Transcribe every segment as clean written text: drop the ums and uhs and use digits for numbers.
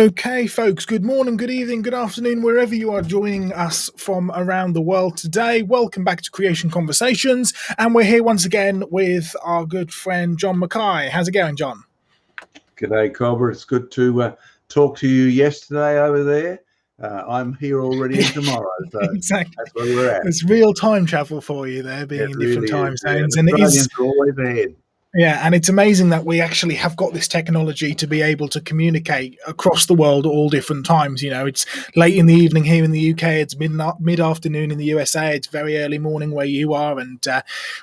Okay, folks, good morning, good evening, good afternoon, wherever you are joining us from around the world today. Welcome back to Creation Conversations, and we're here once again with our good friend John Mackay. How's it going, John? G'day, Cobra. It's good to talk to you yesterday over there. I'm here already in tomorrow, so Exactly. that's where we're at. It's real time travel for you there, being It in different really time is. Yeah. zones. And it Australians is. are always ahead. Yeah, and it's amazing that we actually have got this technology to be able to communicate across the world at all different times. You know, it's late in the evening here in the UK, it's mid-afternoon in the USA, it's very early morning where you are, and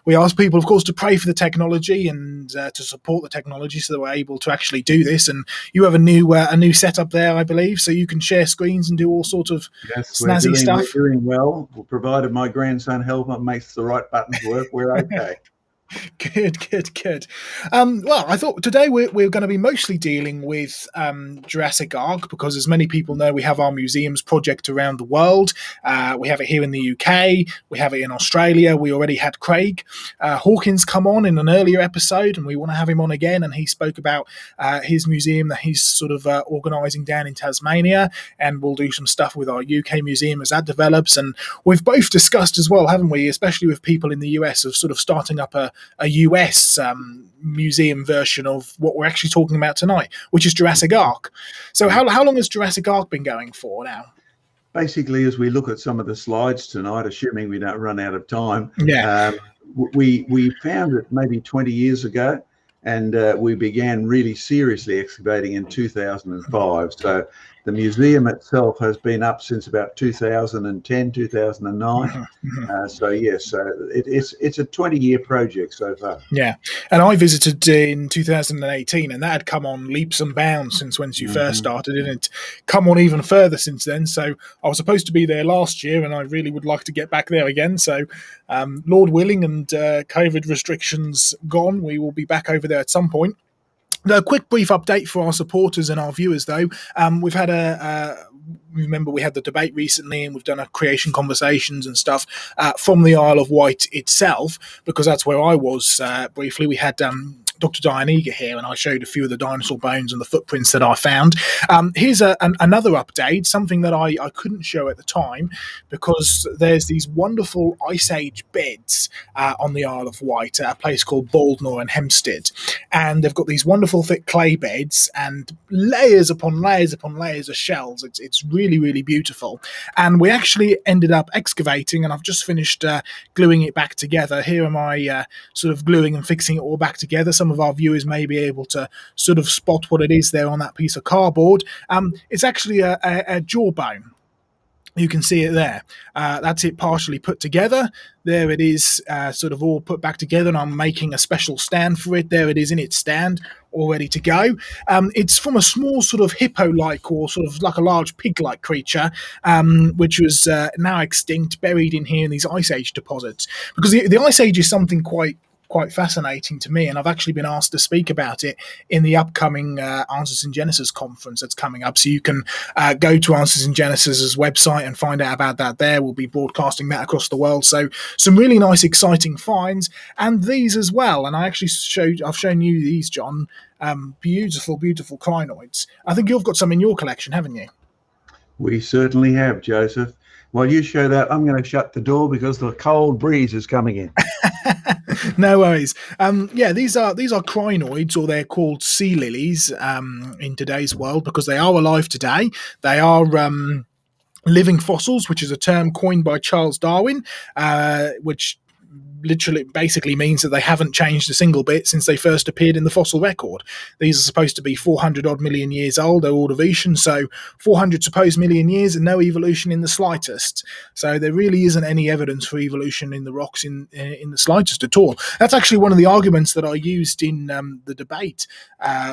we ask people, of course, to pray for the technology and to support the technology so that we're able to actually do this. And you have a new setup there, I believe, so you can share screens and do all sorts of snazzy stuff. We're doing well. Provided my grandson Helmut makes the right buttons work, we're okay. Good. Well, I thought today we're going to be mostly dealing with Jurassic Ark because, as many people know, we have our museums project around the world. We have it here in the UK. We have it in Australia. We already had Craig Hawkins come on in an earlier episode, and we want to have him on again. And he spoke about his museum that he's sort of organising down in Tasmania, and we'll do some stuff with our UK museum as that develops. And we've both discussed as well, haven't we, especially with people in the US, of sort of starting up a US museum version of what we're actually talking about tonight, which is Jurassic Ark. So how long has Jurassic Ark been going for now? Basically, as we look at some of the slides tonight, assuming we don't run out of time, we found it maybe 20 years ago, and we began really seriously excavating in 2005. So the museum itself has been up since about 2010, 2009. It's a 20-year project so far. Yeah, and I visited in 2018, and that had come on leaps and bounds since when you first started, and it's come on even further since then. So I was supposed to be there last year, and I really would like to get back there again. So Lord willing and COVID restrictions gone, we will be back over there at some point. A quick brief update for our supporters and our viewers, though. We've had remember we had the debate recently, and we've done a creation conversations and stuff from the Isle of Wight itself, because that's where I was briefly. We had Dr. Diane Eager here, and I showed a few of the dinosaur bones and the footprints that I found. Here's another update, something that I couldn't show at the time, because there's these wonderful Ice Age beds on the Isle of Wight at a place called Baldnor and Hempstead, and they've got these wonderful thick clay beds and layers upon layers upon layers of shells. It's really, really beautiful. And we actually ended up excavating, and I've just finished gluing it back together. Here am I sort of gluing and fixing it all back together. Some of our viewers may be able to sort of spot what it is there on that piece of cardboard. It's actually a jawbone. You can see it there. That's it partially put together. There it is, sort of all put back together, and I'm making a special stand for it. There it is in its stand, all ready to go. It's from a small sort of hippo-like, or sort of like a large pig-like creature, which was now extinct, buried in here in these Ice Age deposits. Because the Ice Age is something quite fascinating to me, and I've actually been asked to speak about it in the upcoming Answers in Genesis conference that's coming up. So you can go to Answers in Genesis's website and find out about that there. We'll be broadcasting that across the world. So some really nice, exciting finds, and these as well. And I've shown you these, John. Beautiful crinoids. I think you've got some in your collection, haven't you? We certainly have, Joseph. While you show that, I'm going to shut the door because the cold breeze is coming in. No worries. These are crinoids, or they're called sea lilies in today's world, because they are alive today. They are living fossils, which is a term coined by Charles Darwin, which literally basically means that they haven't changed a single bit since they first appeared in the fossil record. These are supposed to be 400 odd million years old. They're Ordovician, so 400 supposed million years and no evolution in the slightest. So there really isn't any evidence for evolution in the rocks in the slightest at all. That's actually one of the arguments that I used in the debate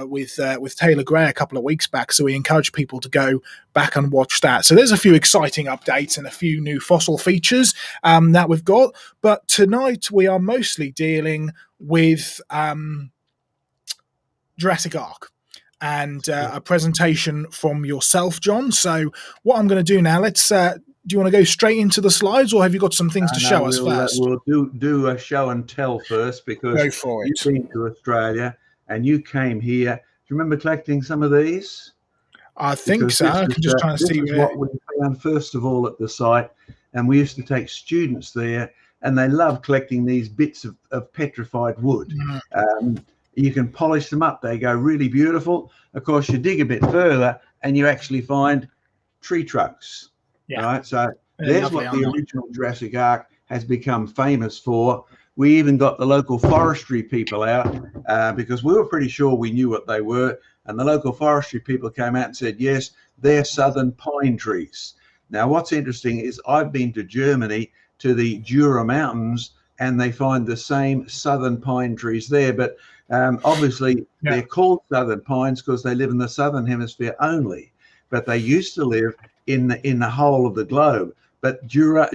with Taylor Gray a couple of weeks back. So we encourage people to go back and watch that. So there's a few exciting updates and a few new fossil features that we've got. But tonight we are mostly dealing with Jurassic Ark and a presentation from yourself, John. So what I'm going to do now, let's do you want to go straight into the slides, or have you got some things to show us first? We'll do a show and tell first, because you've been to Australia and you came here. Do you remember collecting some of these? I think so. I can just try and this see is where. what we found first of all at the site, and we used to take students there, and they love collecting these bits of petrified wood. You can polish them up; they go really beautiful. Of course, you dig a bit further, and you actually find tree trunks. Yeah. Right, so They're there's lovely, what the aren't they? original Jurassic Ark has become famous for. We even got the local forestry people out because we were pretty sure we knew what they were. And the local forestry people came out and said, yes, they're southern pine trees. Now, what's interesting is I've been to Germany, to the Jura Mountains, and they find the same southern pine trees there. But obviously, they're called southern pines because they live in the southern hemisphere only. But they used to live in the whole of the globe. But Jura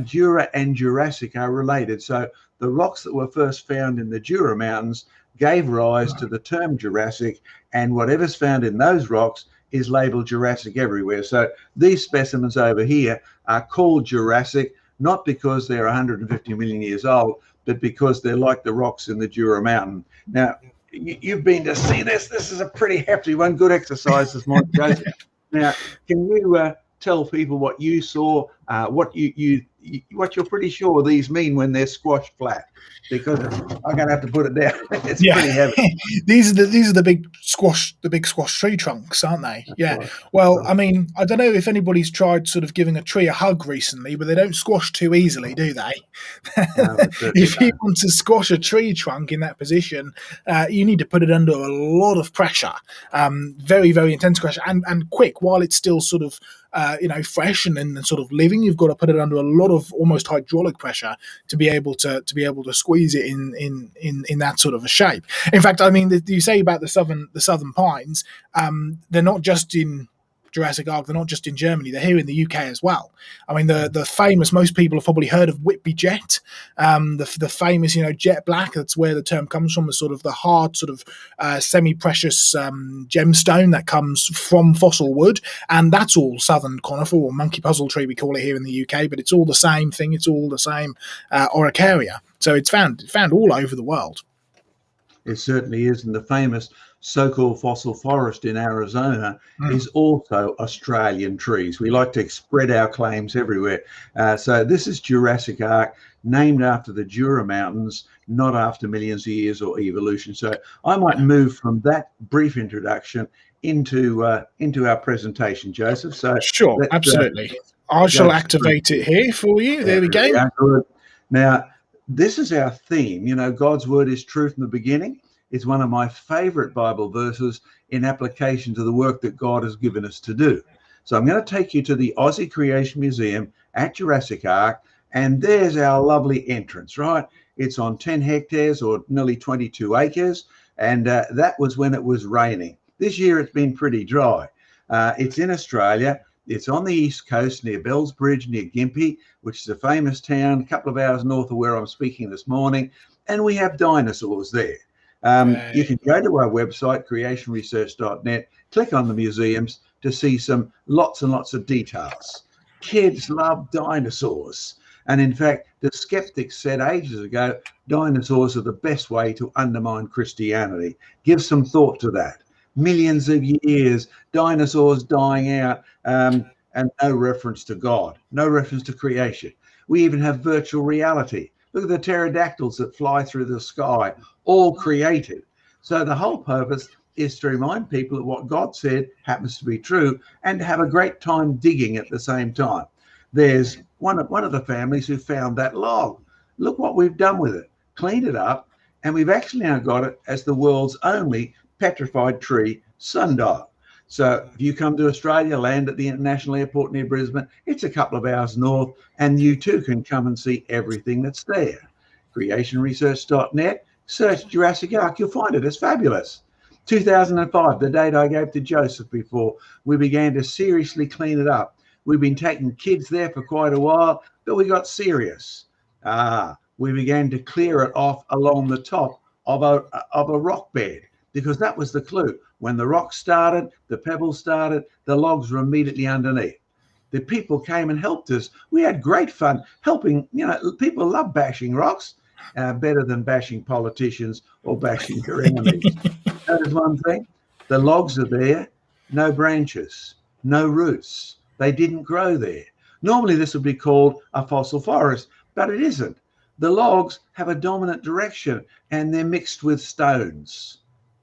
and Jurassic are related. So the rocks that were first found in the Jura Mountains gave rise to the term Jurassic, and whatever's found in those rocks is labeled Jurassic everywhere. So these specimens over here are called Jurassic, not because they're 150 million years old, but because they're like the rocks in the Jura Mountain. Now, you've been to see this. This is a pretty hefty one. Good exercise this morning, Joseph. Now, can you tell people what you saw, what you're pretty sure these mean when they're squashed flat? Because I'm going to have to put it down. It's pretty heavy. these are the big squash tree trunks, aren't they? That's right. Well, I mean, I don't know if anybody's tried sort of giving a tree a hug recently, but they don't squash too easily, do they? No, if you want to squash a tree trunk in that position, you need to put it under a lot of pressure, very, very intense pressure, and quick while it's still sort of fresh and sort of living. You've got to put it under a lot of almost hydraulic pressure to be able to squeeze it in that sort of a shape. In fact, I mean, you say about the southern pines, they're not just in Jurassic Ark, they're not just in Germany, they're here in the UK as well. I mean, the famous, most people have probably heard of Whitby jet, the famous, jet black. That's where the term comes from, the sort of the hard sort of semi-precious gemstone that comes from fossil wood, and that's all southern conifer or monkey puzzle tree, we call it here in the UK, but it's all the same thing. It's all the same Oricaria. So it's found all over the world. It certainly is, and the famous so-called fossil forest in Arizona is also Australian trees. We like to spread our claims everywhere. So this is Jurassic Ark, named after the Jura Mountains, not after millions of years or evolution. So I might move from that brief introduction into our presentation, Joseph. So sure, absolutely. I shall activate it here for you. There we go. Good. Now, this is our theme. God's word is true from the beginning. It's one of my favorite Bible verses in application to the work that God has given us to do. So I'm going to take you to the Aussie Creation Museum at Jurassic Ark, and there's our lovely entrance, right? It's on 10 hectares or nearly 22 acres, and that was when it was raining. This year it's been pretty dry. It's in Australia. It's on the east coast near Bells Bridge, near Gympie, which is a famous town a couple of hours north of where I'm speaking this morning, and we have dinosaurs there. You can go to our website, creationresearch.net, click on the museums to see lots and lots of details. Kids love dinosaurs. And in fact, the skeptics said ages ago, dinosaurs are the best way to undermine Christianity. Give some thought to that. Millions of years, dinosaurs dying out, and no reference to God, no reference to creation. We even have virtual reality. Look at the pterodactyls that fly through the sky, all created. So the whole purpose is to remind people that what God said happens to be true, and to have a great time digging at the same time. There's one of the families who found that log. Look what we've done with it, cleaned it up, and we've actually now got it as the world's only petrified tree sundial. So if you come to Australia, land at the international airport near Brisbane, it's a couple of hours north, and you too can come and see everything that's there. Creationresearch.net, search Jurassic Ark, you'll find it. It's fabulous. 2005, the date I gave to Joseph before, we began to seriously clean it up. We've been taking kids there for quite a while, but we got serious. We began to clear it off along the top of a rock bed, because that was the clue. When the rocks started, the pebbles started, the logs were immediately underneath. The people came and helped us. We had great fun helping. People love bashing rocks, better than bashing politicians or bashing their enemies. That is one thing. The logs are there, no branches. no roots. They didn't grow there. Normally this would be called a fossil forest, but it isn't. The logs have a dominant direction and they're mixed with stones,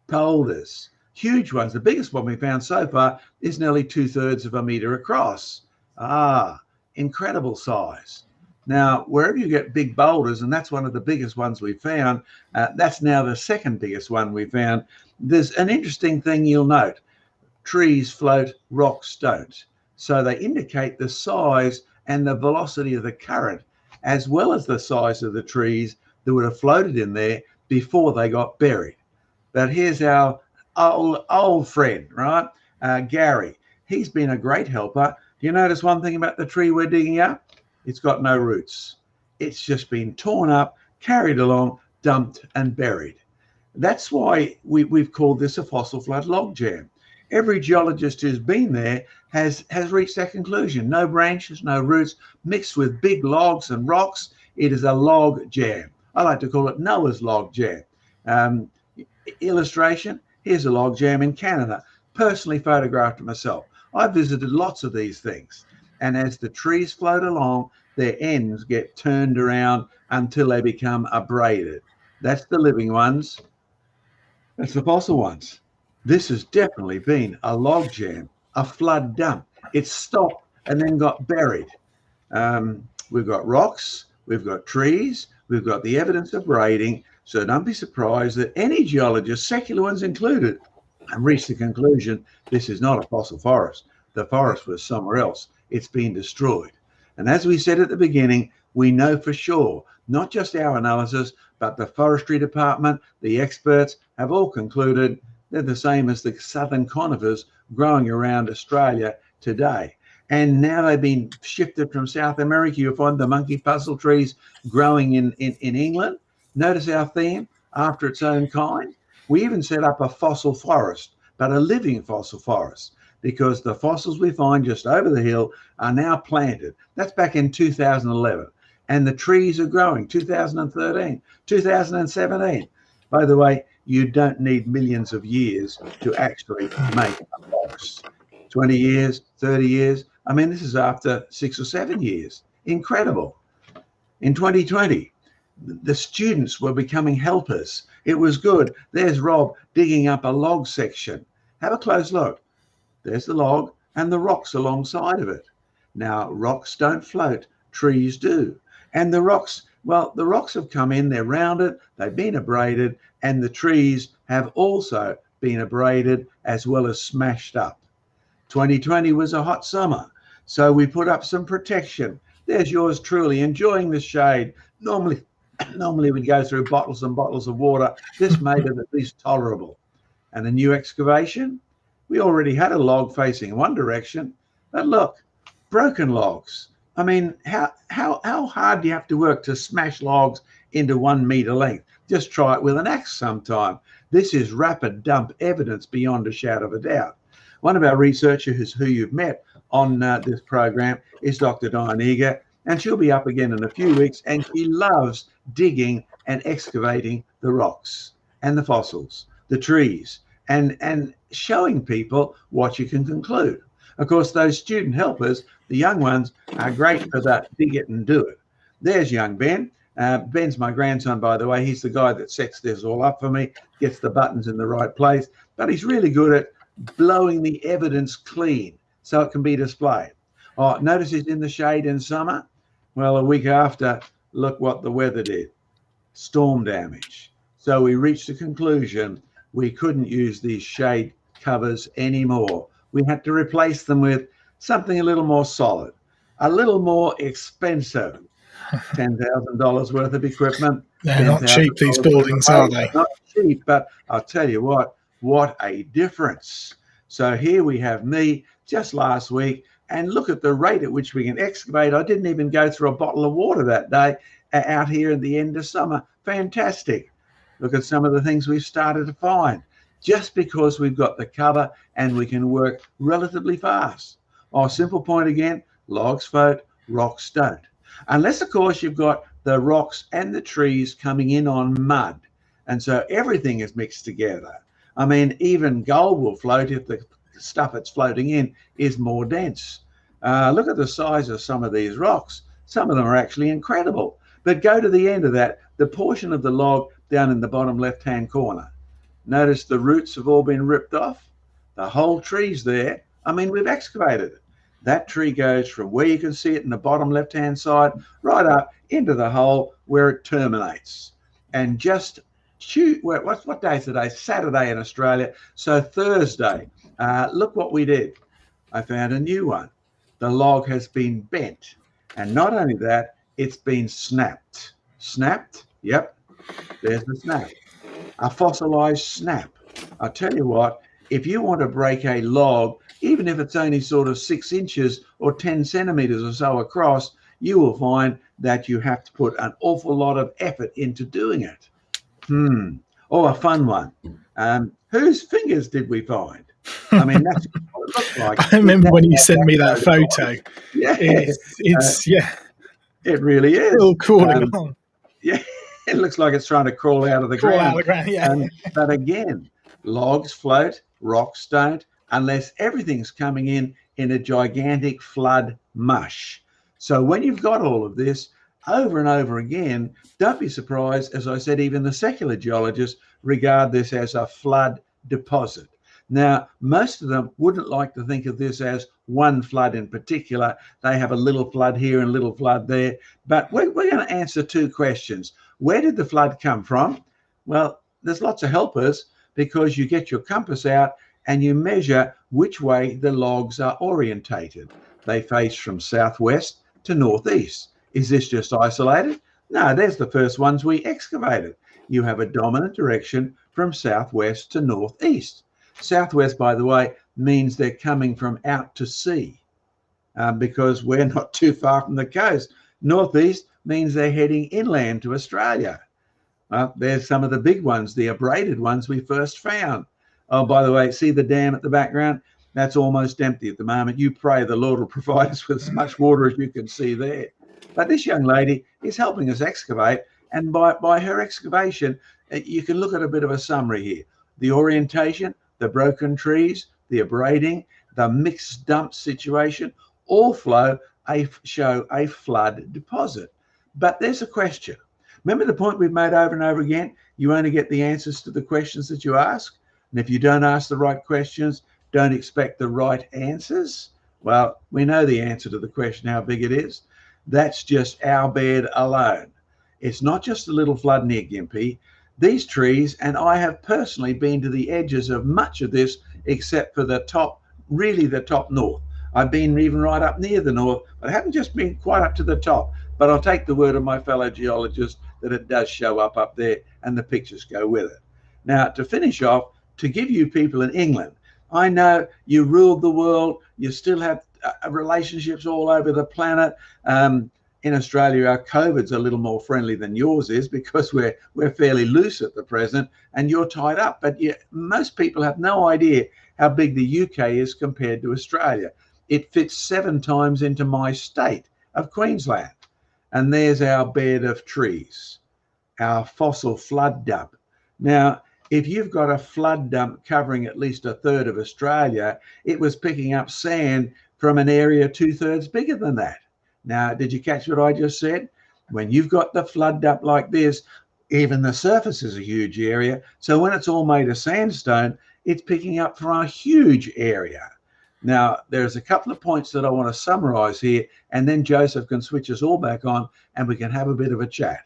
boulders, huge ones. The biggest one we found so far is nearly 2/3 of a meter across. Incredible size. Now, wherever you get big boulders, and that's one of the biggest ones we found, that's now the second biggest one we found. There's an interesting thing you'll note. Trees float, rocks don't. So they indicate the size and the velocity of the current, as well as the size of the trees that would have floated in there before they got buried. But here's our old friend, right? Gary. He's been a great helper. Do you notice one thing about the tree we're digging up? It's got no roots. It's just been torn up, carried along, dumped and buried. That's why we've called this a fossil flood log jam. Every geologist who's been there has reached that conclusion. No branches, no roots, mixed with big logs and rocks. It is a log jam. I like to call it Noah's log jam. Illustration, here's a log jam in Canada. Personally photographed it myself. I visited lots of these things. And as the trees float along, their ends get turned around until they become abraded. That's the living ones. That's the fossil ones. This has definitely been a log jam, a flood dump. It stopped and then got buried. We've got rocks, we've got trees, we've got the evidence of braiding. So don't be surprised that any geologist, secular ones included, have reached the conclusion this is not a fossil forest. The forest was somewhere else. It's been destroyed. And as we said at the beginning, we know for sure, not just our analysis, but the forestry department, the experts have all concluded they're the same as the southern conifers growing around Australia today. And now they've been shifted from South America. You'll find the monkey puzzle trees growing in England. Notice our theme, after its own kind. We even set up a fossil forest, but a living fossil forest, because the fossils we find just over the hill are now planted. That's back in 2011. And the trees are growing, 2013, 2017. By the way, you don't need millions of years to actually make a forest. 20 years, 30 years. I mean, this is after 6 or 7 years. Incredible. In 2020, the students were becoming helpers. It was good. There's Rob digging up a log section. Have a close look. There's the log and the rocks alongside of it. Now, rocks don't float, trees do. And the rocks, well, the rocks have come in, they're rounded, they've been abraded, and the trees have also been abraded as well as smashed up. 2020 was a hot summer, so we put up some protection. There's yours truly enjoying the shade. Normally we'd go through bottles and bottles of water. This made it at least tolerable. And the new excavation, we already had a log facing one direction, but look, broken logs. I mean, how hard do you have to work to smash logs into 1 meter length? Just try it with an axe sometime. This is rapid dump evidence beyond a shadow of a doubt. One of our researchers who you've met on this program is Dr. Diane Eager, and she'll be up again in a few weeks, and she loves digging and excavating the rocks and the fossils, the trees, and showing people what you can conclude. Of course, those student helpers, the young ones, are great for that dig it and do it. There's young Ben. Ben's my grandson, by the way. He's the guy that sets this all up for me, gets the buttons in the right place, but he's really good at blowing the evidence clean so it can be displayed. Oh, notice he's in the shade in summer. Well, a week after, look what the weather did. Storm damage. So we reached the conclusion we couldn't use these shade covers anymore. We had to replace them with something a little more solid, a little more expensive. $10,000 worth of equipment. They're not cheap, these buildings, are they? Not cheap, but I'll tell you what a difference. So here we have me just last week, and look at the rate at which we can excavate. I didn't even go through a bottle of water that day out here at the end of summer. Fantastic. Look at some of the things we've started to find just because we've got the cover and we can work relatively fast. Oh, simple point again, logs float, rocks don't. Unless, of course, you've got the rocks and the trees coming in on mud. And so everything is mixed together. I mean, even gold will float if the stuff that's floating in is more dense. Look at the size of some of these rocks. Some of them are actually incredible. But go to the end of that, the portion of the log down in the bottom left-hand corner. Notice the roots have all been ripped off. The whole tree's there. I mean, we've excavated it. That tree goes from where you can see it in the bottom left-hand side right up into the hole where it terminates. And just what day is today? Saturday in Australia. So Thursday, look what we did. I found a new one. The log has been bent. And not only that, it's been snapped. Snapped? Yep. There's the snap. A fossilized snap. I tell you what, if you want to break a log, even if it's only sort of 6 inches or 10 centimeters or so across, you will find that you have to put an awful lot of effort into doing it. Oh, a fun one. Whose fingers did we find? I mean, that's what it looks like. I remember when you sent me that photo. Yeah. It's it really is. Still crawling along. Yeah, it looks like it's trying to crawl out of the ground. Out of the ground, yeah. But again, logs float, rocks don't, unless everything's coming in a gigantic flood mush. So when you've got all of this over and over again, don't be surprised, as I said, even the secular geologists regard this as a flood deposit. Now, most of them wouldn't like to think of this as one flood in particular. They have a little flood here and a little flood there. But we're going to answer 2 questions. Where did the flood come from? Well, there's lots of helpers, because you get your compass out and you measure which way the logs are orientated. They face from southwest to northeast. Is this just isolated? No, there's the first ones we excavated. You have a dominant direction from southwest to northeast. Southwest, by the way, means they're coming from out to sea, because we're not too far from the coast. Northeast means they're heading inland to Australia. There's some of the big ones, the abraded ones we first found. Oh, by the way, see the dam at the background? That's almost empty at the moment. You pray the Lord will provide us with as much water as you can see there. But this young lady is helping us excavate, and by her excavation, you can look at a bit of a summary here. The orientation, the broken trees, the abrading, the mixed dump situation, all show a flood deposit. But there's a question. Remember the point we've made over and over again? You only get the answers to the questions that you ask. And if you don't ask the right questions, don't expect the right answers. Well, we know the answer to the question, how big it is. That's just our bed alone. It's not just a little flood near Gympie. These trees, and I have personally been to the edges of much of this, except for the top, really the top north. I've been even right up near the north, but I haven't just been quite up to the top. But I'll take the word of my fellow geologists that it does show up there, and the pictures go with it. Now, to finish off, to give you people in England, I know you ruled the world, you still have relationships all over the planet. In Australia, our COVID's a little more friendly than yours is, because we're fairly loose at the present and you're tied up. But most people have no idea how big the UK is compared to Australia. It fits 7 times into my state of Queensland. And there's our bed of trees, our fossil flood dump. Now, if you've got a flood dump covering at least 1/3 of Australia, it was picking up sand from an area 2/3 bigger than that. Now, did you catch what I just said? When you've got the flood dump like this, even the surface is a huge area. So when it's all made of sandstone, it's picking up from a huge area. Now, there's a couple of points that I want to summarize here, and then Joseph can switch us all back on and we can have a bit of a chat.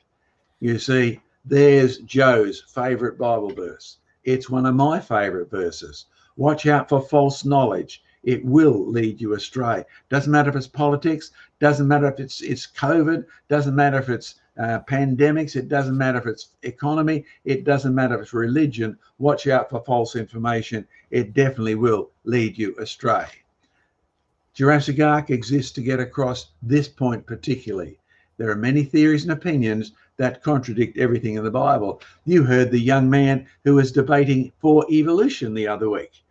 You see, there's Joe's favorite Bible verse. It's one of my favorite verses. Watch out for false knowledge. It will lead you astray. Doesn't matter if it's politics, doesn't matter if it's COVID, doesn't matter if it's pandemics, it doesn't matter if it's economy, it doesn't matter if it's religion. Watch out for false information. It definitely will lead you astray. Jurassic Ark exists to get across this point particularly. There are many theories and opinions that contradict everything in the Bible. You heard the young man who was debating for evolution the other week.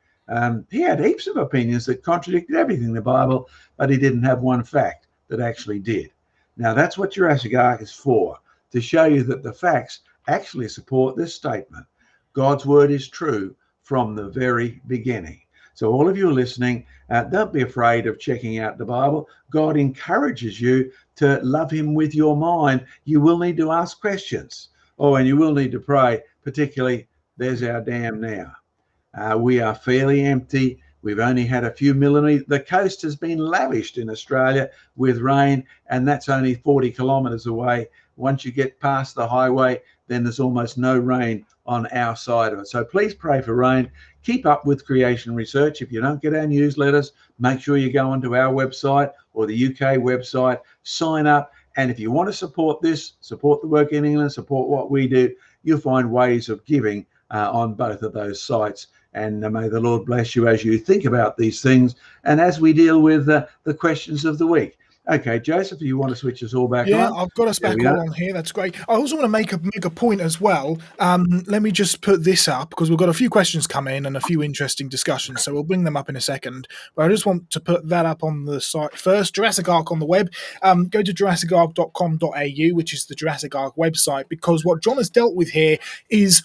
He had heaps of opinions that contradicted everything in the Bible, but he didn't have one fact that actually did. Now, that's what Jurassic Ark is for, to show you that the facts actually support this statement. God's word is true from the very beginning. So all of you listening, don't be afraid of checking out the Bible. God encourages you to love him with your mind. You will need to ask questions. Oh, and you will need to pray, particularly, there's our dam now. We are fairly empty. We've only had a few millimetres. The coast has been lavished in Australia with rain, and that's only 40 kilometres away. Once you get past the highway, then there's almost no rain on our side of it. So please pray for rain. Keep up with creation research. If you don't get our newsletters, make sure you go onto our website or the UK website, sign up. And if you want to support this, support the work in England, support what we do, you'll find ways of giving on both of those sites. And may the Lord bless you as you think about these things and as we deal with the questions of the week. Okay, Joseph, you want to switch us all back on? Yeah, I've got us back all on here. That's great. I also want to make a point as well. Let me just put this up because we've got a few questions come in and a few interesting discussions. So we'll bring them up in a second. But I just want to put that up on the site first. Jurassic Ark on the web. Go to jurassicark.com.au, which is the Jurassic Ark website, because what John has dealt with here is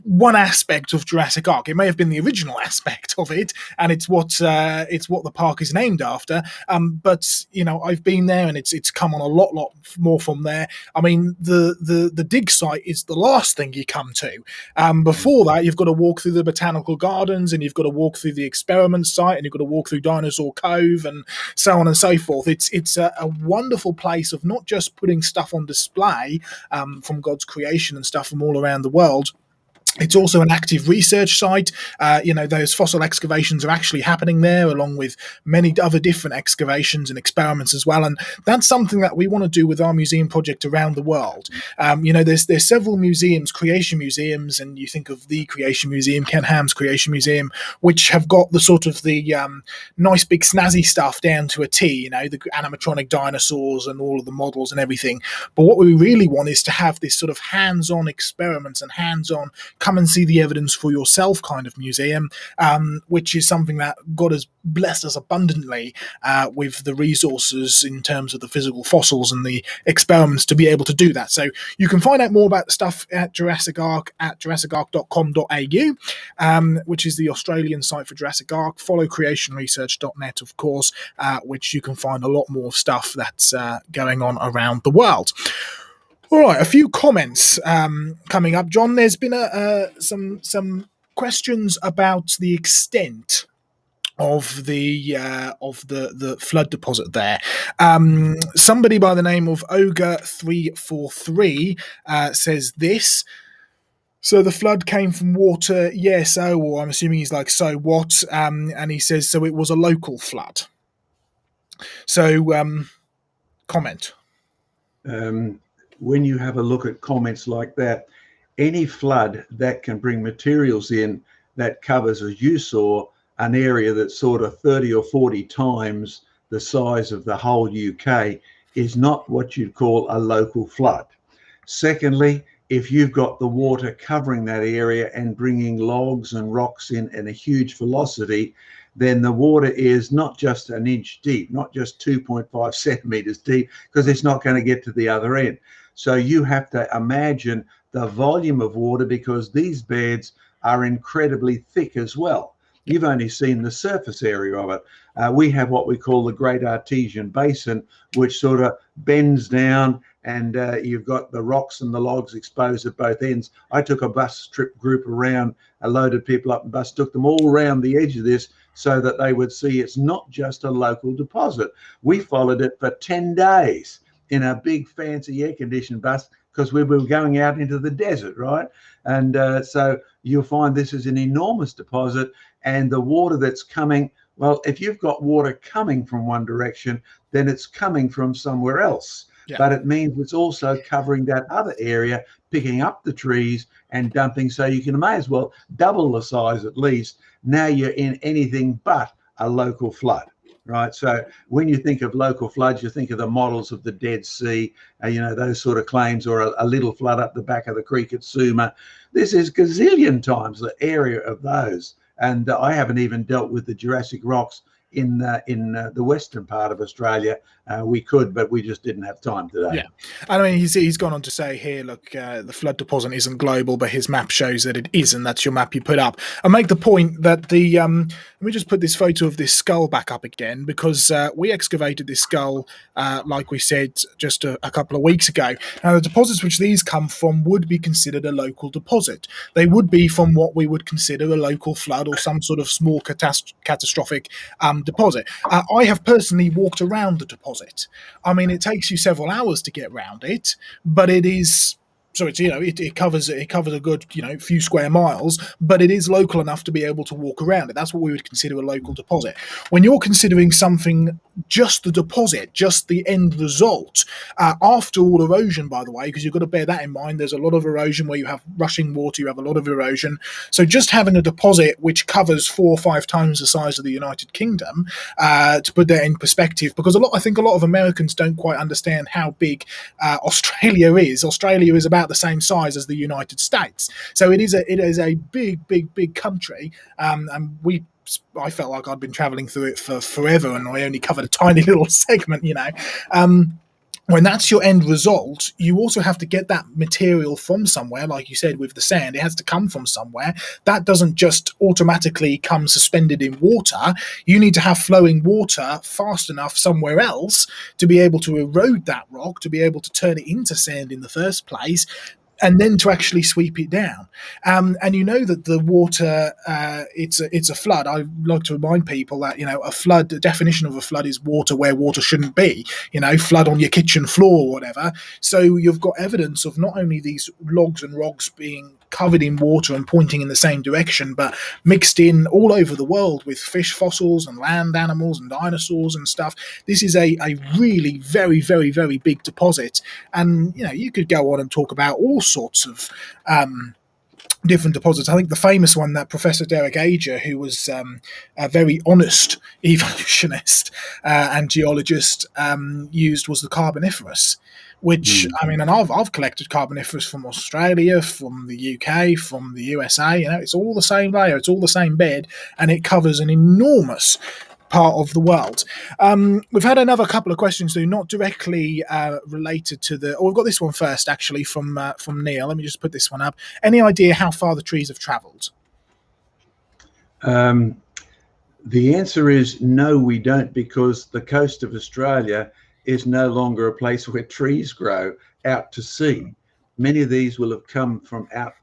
one aspect of Jurassic Ark. It may have been the original aspect of it, and it's what the park is named after. But you know, I've been there, and it's come on a lot more from there. I mean, the dig site is the last thing you come to. Before that, you've got to walk through the botanical gardens, and you've got to walk through the experiment site, and you've got to walk through Dinosaur Cove, and so on and so forth. It's a wonderful place of not just putting stuff on display from God's creation and stuff from all around the world. It's also an active research site. Those fossil excavations are actually happening there, along with many other different excavations and experiments as well. And that's something that we want to do with our museum project around the world. There's several museums, creation museums, and you think of the Creation Museum, Ken Ham's Creation Museum, which have got the sort of the nice big snazzy stuff down to a T. You know, the animatronic dinosaurs and all of the models and everything. But what we really want is to have this sort of hands-on experiments and hands-on come and see the evidence for yourself kind of museum, which is something that God has blessed us abundantly with the resources in terms of the physical fossils and the experiments to be able to do that. So you can find out more about the stuff at Jurassic Ark at jurassicark.com.au, which is the Australian site for Jurassic Ark. Follow creationresearch.net, of course, which you can find a lot more stuff that's going on around the world. All right, a few comments coming up, John. There's been some questions about the extent of the flood deposit there. Somebody by the name of Ogre343 says this. So the flood came from water, yes. Oh, well, I'm assuming he's like, so what? And he says, so it was a local flood. So, comment. When you have a look at comments like that, any flood that can bring materials in that covers, as you saw, an area that's sort of 30 or 40 times the size of the whole UK is not what you'd call a local flood. Secondly, if you've got the water covering that area and bringing logs and rocks in a huge velocity, then the water is not just an inch deep, not just 2.5 centimeters deep, because it's not going to get to the other end. So you have to imagine the volume of water, because these beds are incredibly thick as well. You've only seen the surface area of it. We have what we call the Great Artesian Basin, which sort of bends down, and you've got the rocks and the logs exposed at both ends. I took a bus trip group around, I loaded people up in bus, took them all around the edge of this so that they would see it's not just a local deposit. We followed it for 10 days in a big fancy air-conditioned bus because we were going out into the desert, right? And so you'll find this is an enormous deposit, and the water that's coming, well, if you've got water coming from one direction, then it's coming from somewhere else. Yeah. But it means it's also covering that other area, picking up the trees and dumping. So you can may as well double the size at least. Now you're in anything but a local flood, right? So when you think of local floods, you think of the models of the Dead Sea, those sort of claims, or a little flood up the back of the creek at Suma. This is gazillion times the area of those. And I haven't even dealt with the Jurassic rocks in the western part of Australia, we could, but we just didn't have time today. Yeah, and I mean, he's gone on to say here, look, the flood deposit isn't global, but his map shows that it is, and that's your map you put up. I make the point that the let me just put this photo of this skull back up again, because we excavated this skull, like we said, just a couple of weeks ago. Now, the deposits which these come from would be considered a local deposit. They would be from what we would consider a local flood or some sort of small catastrophic deposit. I have personally walked around the deposit. I mean, it takes you several hours to get around it, but it is, so it's, it covers a good, few square miles, but it is local enough to be able to walk around it. That's what we would consider a local deposit. When you're considering something, just the deposit, just the end result, after all erosion, by the way, because you've got to bear that in mind, there's a lot of erosion where you have rushing water, you have a lot of erosion. So just having a deposit which covers 4 or 5 times the size of the United Kingdom, to put that in perspective, because I think a lot of Americans don't quite understand how big Australia is. Australia is about the same size as the United States, so it is a big country, and I felt like I'd been traveling through it for forever, and I only covered a tiny little segment. When that's your end result, you also have to get that material from somewhere. Like you said, with the sand, it has to come from somewhere. That doesn't just automatically come suspended in water. You need to have flowing water fast enough somewhere else to be able to erode that rock, to be able to turn it into sand in the first place, and then to actually sweep it down. And that the water, it's a flood. I like to remind people that, a flood, the definition of a flood is water where water shouldn't be, flood on your kitchen floor or whatever. So you've got evidence of not only these logs and rocks being covered in water and pointing in the same direction, but mixed in all over the world with fish fossils and land animals and dinosaurs and stuff. This is a really very, very, very big deposit. And, you could go on and talk about all sorts of different deposits. I think the famous one that Professor Derek Ager, who was a very honest evolutionist and geologist, used was the Carboniferous, which, I mean, and I've collected Carboniferous from Australia, from the UK, from the USA. It's all the same layer, it's all the same bed, and it covers an enormous part of the world. We've had another couple of questions, though, not directly related to the. Oh, we've got this one first, actually, from Neil. Let me just put this one up. Any idea how far the trees have travelled? The answer is no, we don't, because the coast of Australia is no longer a place where trees grow out to sea. Many of these will have come from out,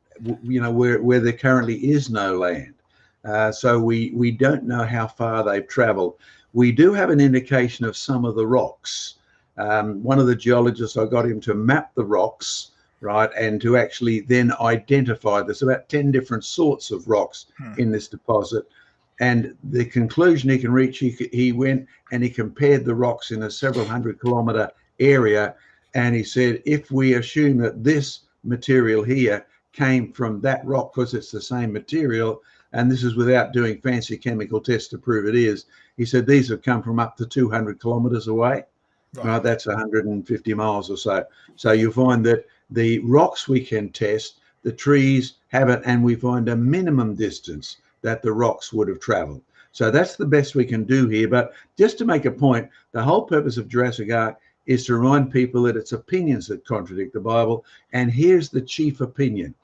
where there currently is no land. So we don't know how far they've traveled. We do have an indication of some of the rocks. One of the geologists, I got him to map the rocks, right, and to actually then identify, there's about 10 different sorts of rocks in this deposit. And the conclusion he can reach, he went and he compared the rocks in a several 100-kilometer area. And he said, if we assume that this material here came from that rock because it's the same material, and this is without doing fancy chemical tests to prove it is, he said these have come from up to 200 kilometers away. Right. That's 150 miles or so. So you find that the rocks we can test, the trees have it, and we find a minimum distance that the rocks would have traveled. So that's the best we can do here. But just to make a point, the whole purpose of Jurassic Ark is to remind people that it's opinions that contradict the Bible. And here's the chief opinion.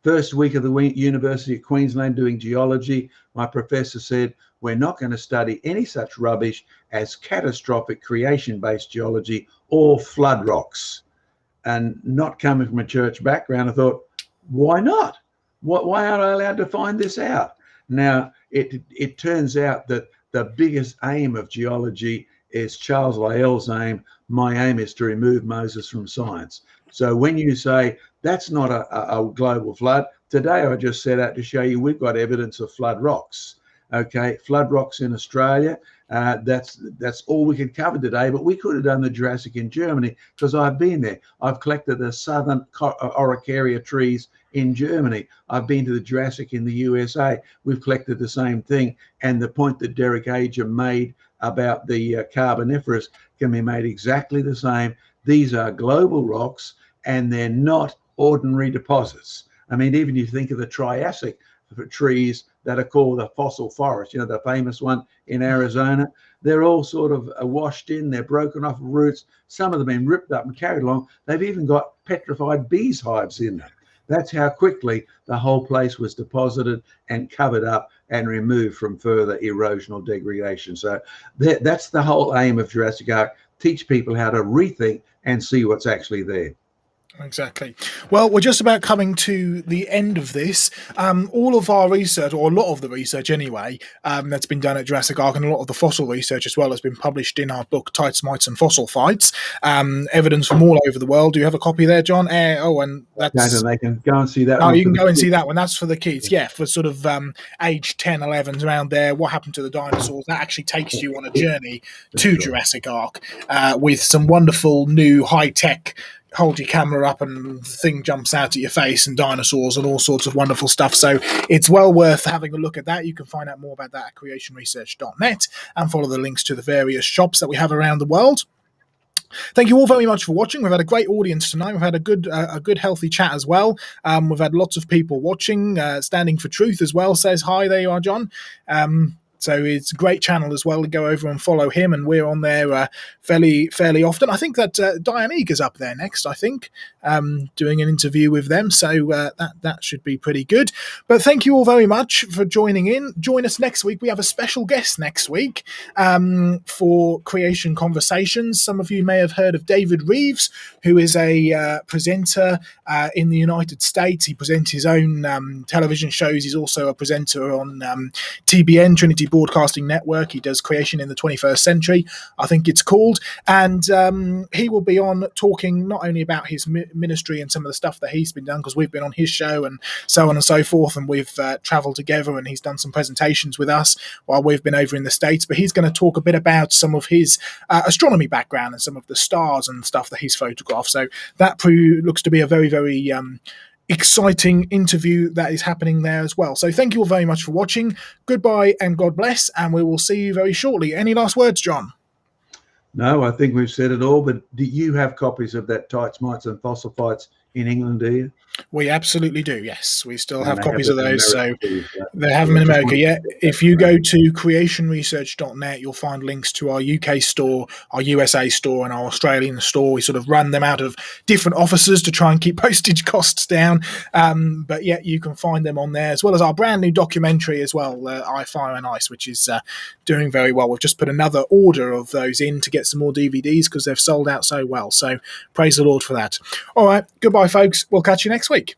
First week of the University of Queensland doing geology, my professor said, we're not going to study any such rubbish as catastrophic creation-based geology or flood rocks. And not coming from a church background, I thought, why not? Why aren't I allowed to find this out? Now, it turns out that the biggest aim of geology is Charles Lyell's aim. My aim is to remove Moses from science. So when you say that's not a global flood, today I just set out to show you we've got evidence of flood rocks. Okay, flood rocks in Australia. That's all we could cover today, but we could have done the Jurassic in Germany because I've been there. I've collected the southern Araucaria trees in Germany. I've been to the Jurassic in the USA. We've collected the same thing. And the point that Derek Ager made about the Carboniferous can be made exactly the same. These are global rocks and they're not ordinary deposits. I mean, even you think of the Triassic trees that are called the fossil forest, the famous one in Arizona, they're all sort of washed in. They're broken off roots. Some of them have been ripped up and carried along. They've even got petrified bees hives in them. That's how quickly the whole place was deposited and covered up and removed from further erosion or degradation. So that's the whole aim of Jurassic Ark: teach people how to rethink and see what's actually there. Exactly. Well, we're just about coming to the end of this. All of our research, or a lot of the research anyway, that's been done at Jurassic Ark, and a lot of the fossil research as well, has been published in our book, Tights, Mites and Fossil Fights. Evidence from all over the world. Do you have a copy there, John? And that's... They can go and see that one. Oh, you can go and see that one. That's for the kids. Yeah, for sort of age 10, 11s around there. What happened to the dinosaurs? That actually takes you on a journey to Jurassic Ark with some wonderful new high-tech, hold your camera up and the thing jumps out at your face, and dinosaurs and all sorts of wonderful stuff. So it's well worth having a look at that. You can find out more about that at creationresearch.net and follow the links to the various shops that we have around the world. Thank you all very much for watching. We've had a great audience tonight. We've had a good healthy chat as well. We've had lots of people watching. Standing for Truth as well says hi. There you are, John. So it's a great channel as well to go over and follow him, and we're on there fairly often. I think that Diane Eager's up there next, I think, doing an interview with them, so that should be pretty good. But thank you all very much for joining in. Join us next week. We have a special guest next week for Creation Conversations. Some of you may have heard of David Reeves, who is a presenter in the United States. He presents his own television shows. He's also a presenter on TBN, Trinity Broadcasting Network. He does Creation in the 21st Century, I think it's called, and he will be on talking not only about his ministry and some of the stuff that he's been done, because we've been on his show and so on and so forth, and we've traveled together, and he's done some presentations with us while we've been over in the States. But he's going to talk a bit about some of his astronomy background and some of the stars and stuff that he's photographed. So that looks to be a very, very exciting interview that is happening there as well. So thank you all very much for watching. Goodbye and God bless, and we will see you very shortly. Any last words, John? No, I think we've said it all, but do you have copies of that Tights, Mites and Fossil Fights in England, do you? We absolutely do, yes. We still have copies of those, so they have them in America. Yeah, if you go to creationresearch.net, you'll find links to our UK store, our USA store, and our Australian store. We sort of run them out of different offices to try and keep postage costs down. But yeah, you can find them on there, as well as our brand new documentary as well, I, Fire and Ice, which is doing very well. We've just put another order of those in to get some more DVDs because they've sold out so well. So praise the Lord for that. All right, goodbye, folks. We'll catch you next week.